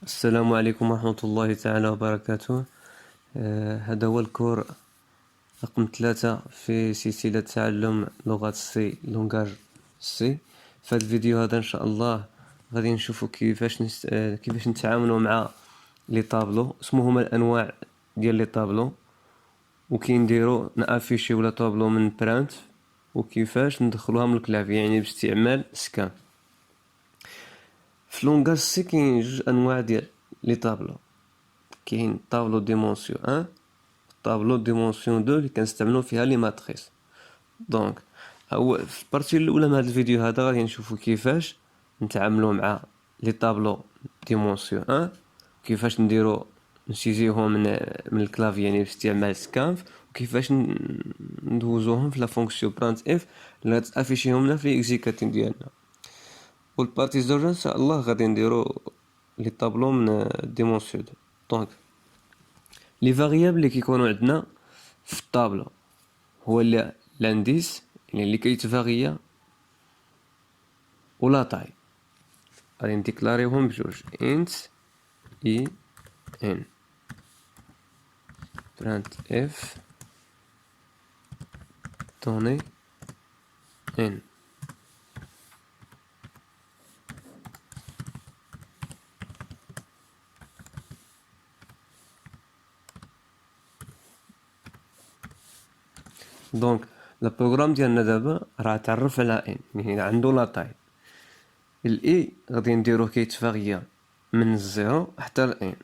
السلام عليكم ورحمة الله تعالى وبركاته. هذا هو الكور رقم 3 في سلسلة تعلم لغة السي لونغاج سي. في هذا الفيديو هذا إن شاء الله غادي نشوفوا كيفاش نتعاملوا مع لي طابلو. اسمهما الأنواع ديال لي طابلو، وكي نديرو نافيشيو لا طابلو من برانت، وكيفاش ندخلوها من الكلافي يعني باستعمال سكان. في لونغاج سي كاين جوج انواع ديال لي طابلو. كاين طابلو ديمونسيون 1 طابلو ديمونسيون 2 اللي كنستعملو فيها لي ماتريس. دونك هو في البارتي الاولى من هذا الفيديو هذا غادي نشوفو كيفاش نتعاملو مع لي طابلو ديمونسيون 1، كيفاش نديرو نسيزيوهم من الكلافي يعني باستعمال سكانف، وكيفاش ندوزوهم في لا فونكسيون برانت اف اللي غتافيشيهم لنا في الاكزيكاتين ديالنا. والبارتي الزوجة ان شاء الله غادي نديرو لي طابلو من ديمونسيون 2. دونك لي فاريابل اللي كيكونوا عندنا في الطابلو هو لانديس يعني اللي كيتفاريا ولا طاي. غادي نديكلاريوهم بجوج انت اي ان برانت اف دوني ان. دونك البروغرام ديالنا دابا راه تعرف على ان يعني عنده لا طاي. الاي غادي نديروه كيتفاريا من الزيرو حتى الان،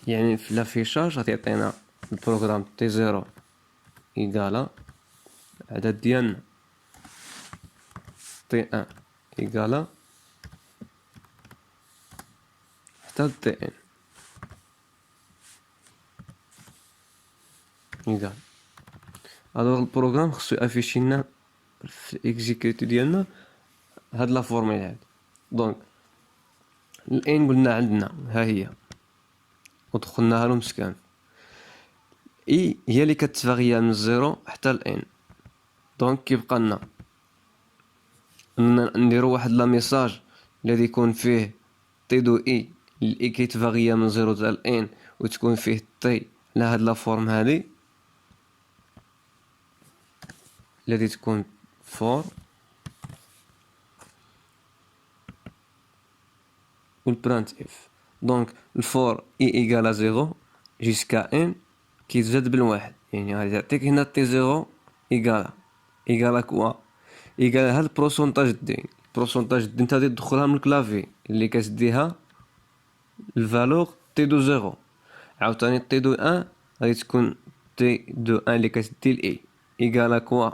يعني في لافيشاج غادي يعطينا البروغرام تي زيرو ايكالا العدد ديالنا تي ان ايكالا حتى تي ان ايكال. الوغ البروغرام خصو يافيشي لنا في الاكزيكيوتي ديالنا هاد لا فورميل هاد. دونك الان قلنا عندنا ها هي ودخلناها له مسكان. اي هي اللي كتفاريا من الزيرو حتى الان. دونك كيبقى لنا نديرو واحد لا ميساج اللي غادي يكون فيه تي دو اي الاي كيتفاريا من زيرو حتى الان، وتكون فيه تي لهاد لا فورم هادي اللي غادي تكون فور، والبرانت اف. دونك الفور اي ايكالا زيرو جيسكا ان كيتزاد بالواحد، يعني غادي يعطيك هنا تي زيرو ايكالا كوا ايكالا هاد البروسونتاج دي. البروسونتاج دي نتا غادي تدخلها من الكلافي اللي كتديها الفالور تي دو زيرو، عاوتاني تي دو ان غادي تكون تي دو ان اللي كتدي الاي ايكالا كوا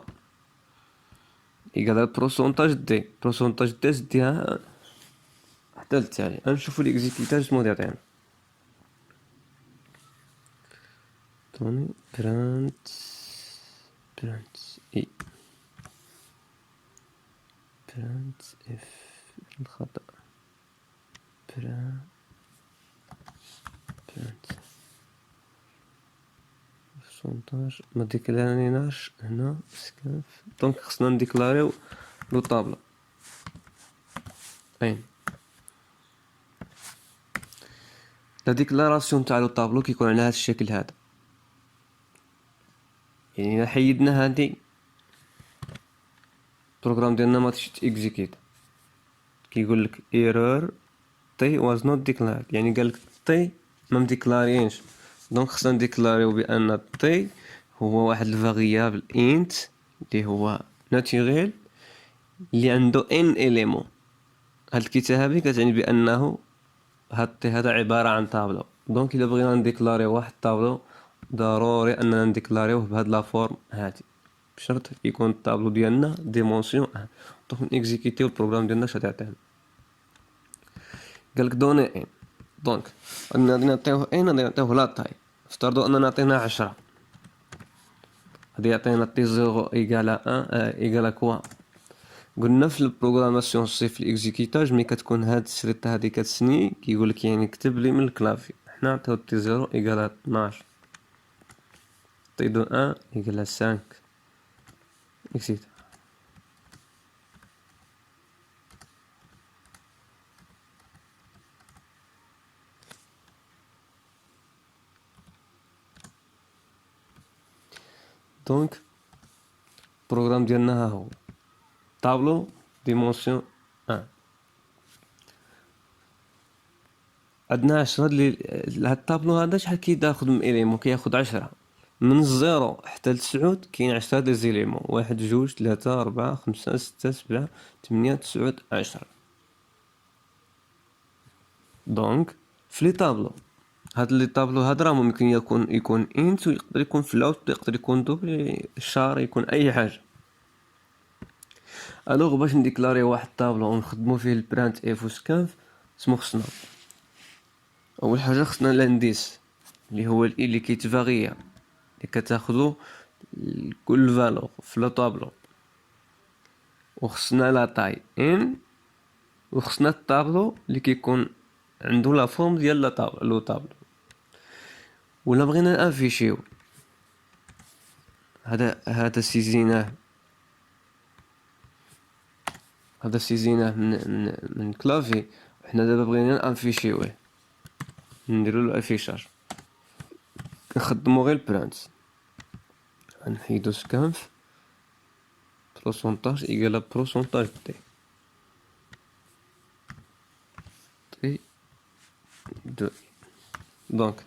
ايكالا البروسونتاج دي. البروسونتاج دي تديها حتى للتالي. غنشوفو ليكزيكيتاج شنو غادي توني برانت اي برانت اف الخطأ برانت بورسونتاج ما ديكلاريناش هنا سكاف. دونك خصنا نديكلاريو لو طابلو اين. لا ديكلاراسيون تاع لو طابلو كيكون على هذا الشكل هذا، يعني الا حيدنا هادي البروغرام ديالنا ما تمشي تيكزيكيت. كيقول لك ايرور تي واز نوت ديكلارد، يعني قال لك تي ما مديكلارينش. دونك خصنا نديكلاريو بان تي هو واحد الفاريابل انت اللي هو ناتوريل اللي عنده ان اليمون. هاد الكتابه كتعني بانه هاد تي هذا عباره عن طابلو. دونك الا بغينا نديكلاريو واحد الطابلو ضروري اننا نديكلاريوه بهاد لا فورم هادي، بشرط يكون الطابلو ديالنا ديمونسيون 1. دونك نيكزيكيتيو البروغرام ديالنا اش غيعطينا. قالك دوني ان. دونك غادي نعطيوه ان، غادي نعطيوه لا طاي. افترضوا اننا عطينا 10، غادي يعطينا تي زيرو ايكالا ان ايكالا كوا. قلنا في البروغراماسيون سي في الاكزيكيتاج ملي كتكون هاد الشريطه هادي كتسني كيقولك يعني كتب لي من الكلافي. حنا نعطيو تي زيرو ايكالا 12 تي دو ان ايكالا 5 اكسيتيرا. دونك البروغرام ديالنا ها هو طابلو ديمونسيون 1. عندنا 10 هاد الطابلو هذا شحال كياخد من اليمون؟ كياخد 10 من الزيرو حتى ل9 كاين 10 لي زيليمون، 1 2 3 4 5 6 7 8 9 10. دونك في لي طابلو هاد لي طابلو هاد راه ممكن يكون انت ويقدر يكون فلوت، يقدر يكون دوبل شار، يكون اي حاجه. الوغ باش نديكلاري واحد الطابلو ونخدمو فيه البرانت اف وسكانف سمو خصنا اول حاجه خصنا الانديس اللي هو اللي كيتفاغيا اللي كتاخدو كل فالور في لو طابلو، وخصنا لا طاي ان، وخصنا الطابلو اللي كيكون عنده لا فورم ديال لو طابلو. ولا بغينا نافيشيو هذا سيزيناه من كلافي، حنا دابا بغينا نافيشيوه نديرو له افيشاج، كنخدمو غير البرانت، غنحيدو سكانف بروسونتاج ايكالا بروسونتاج تي دو. دونك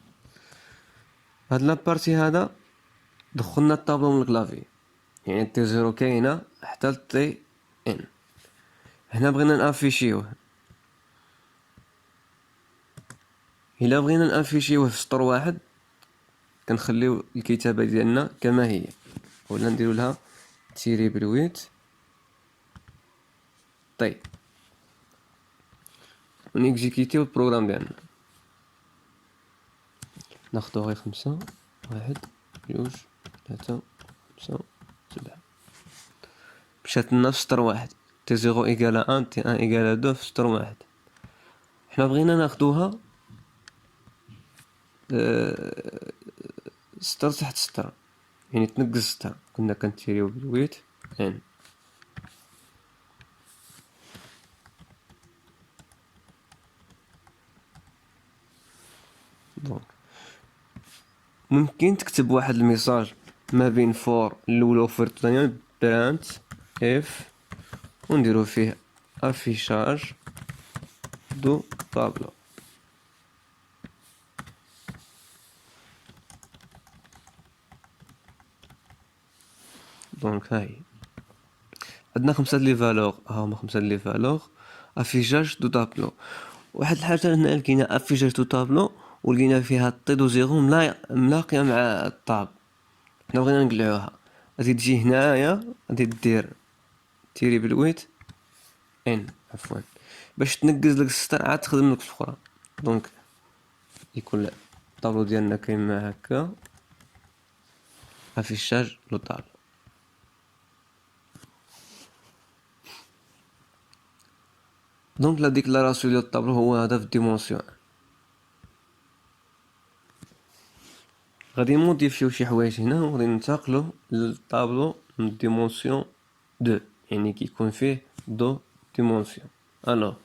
هاد لابارتي هذا دخلنا الطابلو من الكلافي، يعني تي زيرو كاينه حتى تي ان. هنا بغينا نافيشيوه، الا بغينا نافيشيوه في سطر واحد كنخليو الكتابه ديالنا كما هي، ولا نديرو لها تيري برويت طي ونيكزيكيتيو البروغرام ديالنا. ناخدو غير 5 1 2 3 5 7 مشات لنا في سطر واحد، تي زيرو ايكالا 1 تي 1 ايكالا 2 في سطر واحد. حنا بغينا ناخدوها سطر تحت سطر، يعني تنقص سطر، كنا كنتيريو بالويت ان. دونك ممكن تكتب واحد الميساج ما بين فور الاولى وفور الثانيه برانت اف ونديرو فيه افيشاج دو طابلو. دونك هاي عندنا 5 لي فالور، هما 5 لي فالور افيشاج دو طابلو. واحد الحاجه هنا لقينا افيشاج دو طابلو ولقينا فيها طي دو زيرو ملاقيه مع الطاب، حنا بغينا نقلعوها، غادي تجي هنايا غادي دير تيري بالويت ان عفوا باش تنقز لك السطر عاد تخدم لك الاخرى. دونك يكون الطابلو ديالنا كاين هكا افيشاج لو طابلو. دونك لا ديكلاراسيون ديال الطابلو هو هذا في الديمونسيون. غادي نموديفيو شي حوايج هنا وغادي ننتقلو للطابلو من الديمونسيون 2، يعني كيكون فيه دو ديمونسيون. الوغ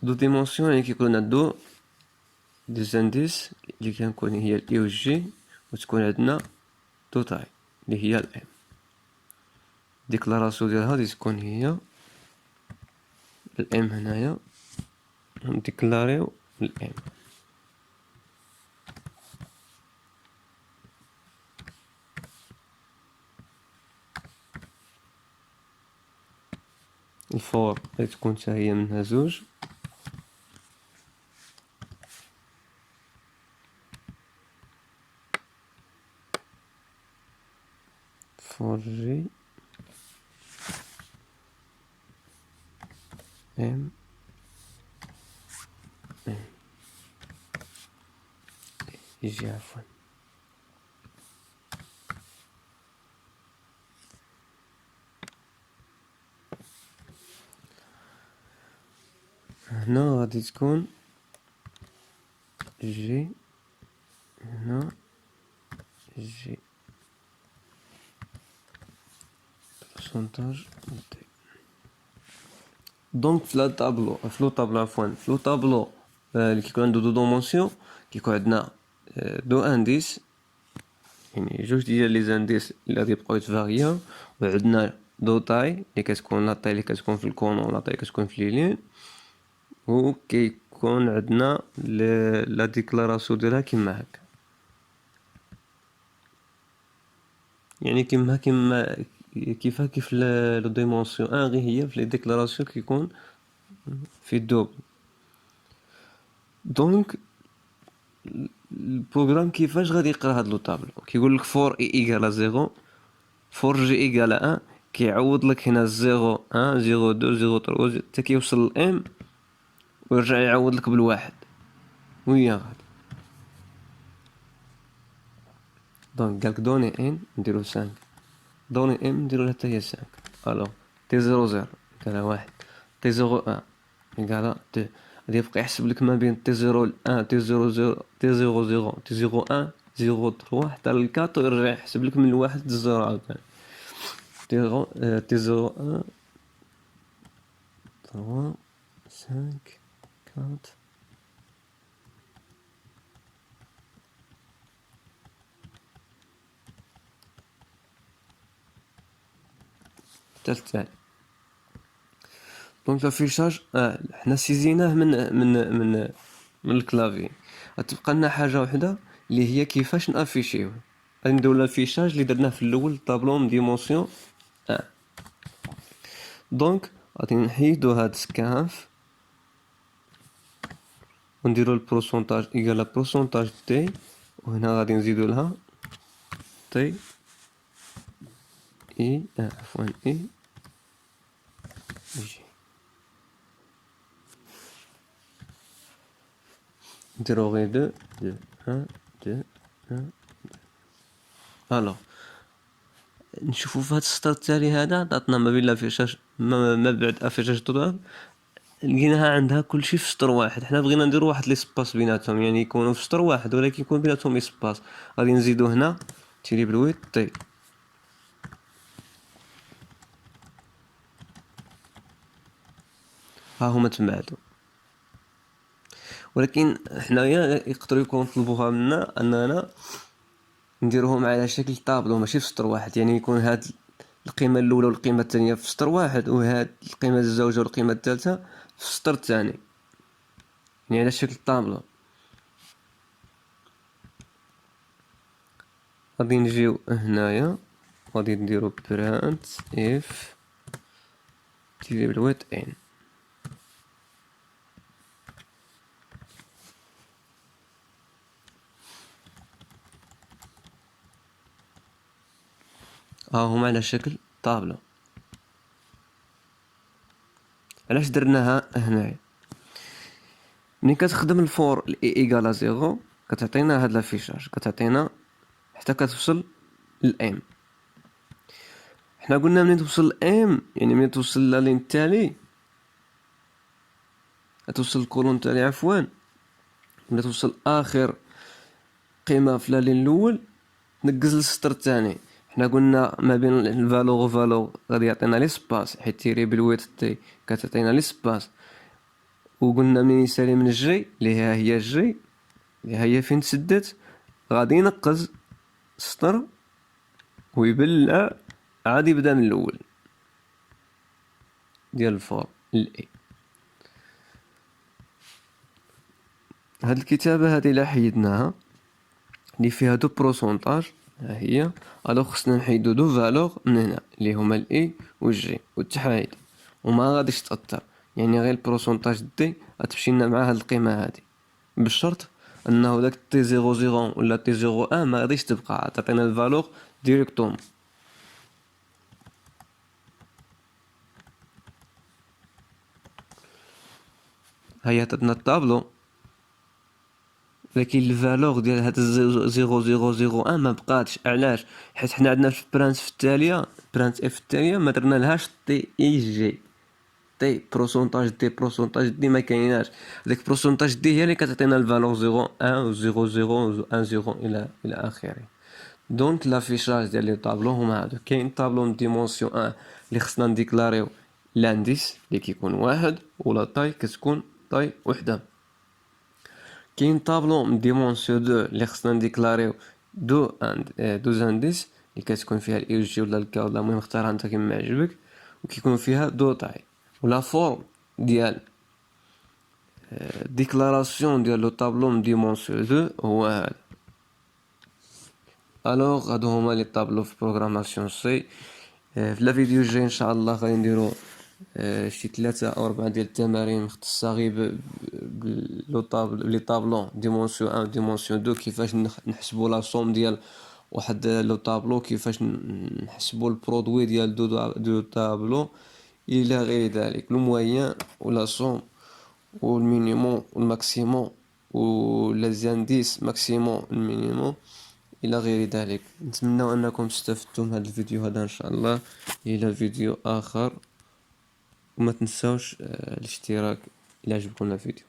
دو ديمونسيون يعني كيكون لنا دو زانديس اللي كنكون هي الاي و جي، وتكون عندنا دو تاي اللي هي الام. ديكلاراسيون ديالها غادي تكون هي الام هنايا، نديكلاريو الام. الفور غادي تكون حتى هي منها زوج، فور جي ام يجي عفوا. هنا غادي تكون جي، هنا جي بورسونتاج دي. دونك في لو طابلو عفوا في لو طابلو اللي كيكون عنده دو دومونسيون كيكون عندنا دو انديس، يعني جوج ديال لي زانديس اللي غادي يبقاو يتفارياو، وعندنا دو طاي اللي كتكون لا طاي اللي كتكون في الكونو ولا طاي اللي كتكون في ليلين، و كيكون عندنا لا ديكلاراسيون ديالها كيما هكا، يعني كيف لو ديمونسيون ان، غير هي في لي ديكلاراسيون كيكون في دوبل. دونك البروغرام كيفاش غادي يقرا هاد لو طابلو؟ كيقول لك فور اي ايكال زيرو، فور جي ايكال ان، كيعوض لك هنا زيرو ان زيرو دو زيرو تروا حتى كيوصل لام، ويرجع يعوض لك بالواحد ويا غادي. دونك قالك دوني ان نديرو 5، دوني ام نديرو لها حتى هي 5. الوغ تي زيرو زيرو يقالها واحد، تي زيرو ان يقالها دو، غادي يبقى يحسب لك ما بين تي زيرو ان تي زيرو زيرو تي زيرو زيرو تي زيرو ان زيرو تروا حتى للكاط، ويرجع يحسب لك من الواحد للزيرو عاوتاني. تي زيرو ان تروا سانك كات حتى التالي. دونك لافيشاج حنا سيزيناه من الكلافي. غتبقى لنا حاجه وحده اللي هي كيفاش نافيشيوه. غادي نديرو لافيشاج اللي درناه في الاول طابلو ديمونسيون 1. دونك غادي نحيدو هاد سكانف ونديرو البروسونتاج ايكال بروسونتاج تي، وهنا غادي نزيدو لها تي اي عفوا اي جي، نديرو غير دو دو ان دو ان. الوغ نشوفو في هاد السطر التالي هذا عطنا ما بين لافيشاج ما بعد افيشاج طوطال، لقيناها عندها كلشي في سطر واحد. حنا بغينا نديرو واحد ليسباس بيناتهم، يعني يكونوا في سطر واحد ولكن يكون بيناتهم اسباس. غادي نزيدو هنا تيري بالويت طي، ها هما تبعدو. ولكن حنايا يقدروا يكونوا طلبوها منا اننا نديروهم على شكل طابلو ماشي في سطر واحد، يعني يكون هاد القيمه الاولى والقيمه الثانيه في سطر واحد، وهاد القيمه الزوجه والقيمه الثالثه في السطر الثاني، يعني على شكل طابلو. غادي نجيو هنايا غادي نديرو برانت اف تيري بالويت ان. ها هما على شكل طابلو. علاش درناها هنايا؟ ملي كتخدم الفور الاي ايكالا زيرو كتعطينا هاد لافيشاج، كتعطينا حتى كتوصل للام. حنا قلنا ملي توصل لام يعني ملي توصل للين التالي، توصل الكولون التالي عفوا، ملي توصل اخر قيمه في لالين الاول تنقز للسطر الثاني. حنا قلنا ما بين الفالور و فالور غادي يعطينا ليسباس، حيت تيري بالويت تي كتعطينا ليسباس. وقلنا من يسالي من الجي اللي هي الجي اللي هي فين تسدت، غادي ينقز السطر ويبلع عاد يبدا من الاول ديال الفور الاي. هاد الكتابه هذه لا حيدناها اللي فيها دو بروسونتاج، ها هي. الو خصنا نحيدو دو فالور من هنا اللي هما الاي والجي والتحايد، وما غاديش تاثر، يعني غير البروسونتاج دي غتمشي لنا مع هاد القيمه هادي، بالشرط انه داك تي زيرو زيرو ولا تي زيرو ان ما غاديش تبقى، تعطينا الفالور ديريكتوم. هيا عطاتنا الطابلو، لكن الفالور ديال هاد زيرو زيرو زيرو ان ما بقاتش. علاش؟ حيت حنا عندنا في برانت في التاليه، برانت اف التاليه ما درنا لهاش تي اي جي، تي بروسونتاج دي ما كايناش. ديك بروسونتاج دي هي اللي كتعطينا الفالور زيرو ان و زيرو زيرو ان زيرو الى اخره. دونك لافيشاج ديال لي طابلو هما هادو. كاين طابلو ديمونسيون ان اللي خصنا نديكلاريو لانديس اللي كيكون واحد، ولا طاي كتكون طاي وحده. كاين طابلو من ديمونسيون 2 اللي خصنا نديكلاريو دوز انديس اللي كتكون فيها الاي جي ولا الكا ولا المهم اختارها انت كيما عجبك، وكيكون فيها دو تاي ولا فورم ديال ديكلاراسيون ديال لو طابلو من ديمونسيون 2 هو هذا. الوغ هادو هما لي طابلو في بروغراماسيون سي. في لا فيديو الجاي ان شاء الله غادي نديرو شي 3 أو 4 ديال التمارين مختصة غير لي طابلو ديمونسيون 1 ديمونسيون 2، كيفاش نحسبو لا سوم ديال واحد لو طابلو، كيفاش نحسبو البرودوي ديال دو طابلو الى غير ذلك، لو موين ولا سوم والمينيموم والماكسيموم ولا زانديس ماكسيموم المينيموم الى غير ذلك. نتمنى انكم استفدتم من هذا الفيديو هذا ان شاء الله. الى فيديو اخر، وما تنساوش الاشتراك الى عجبكم الفيديو.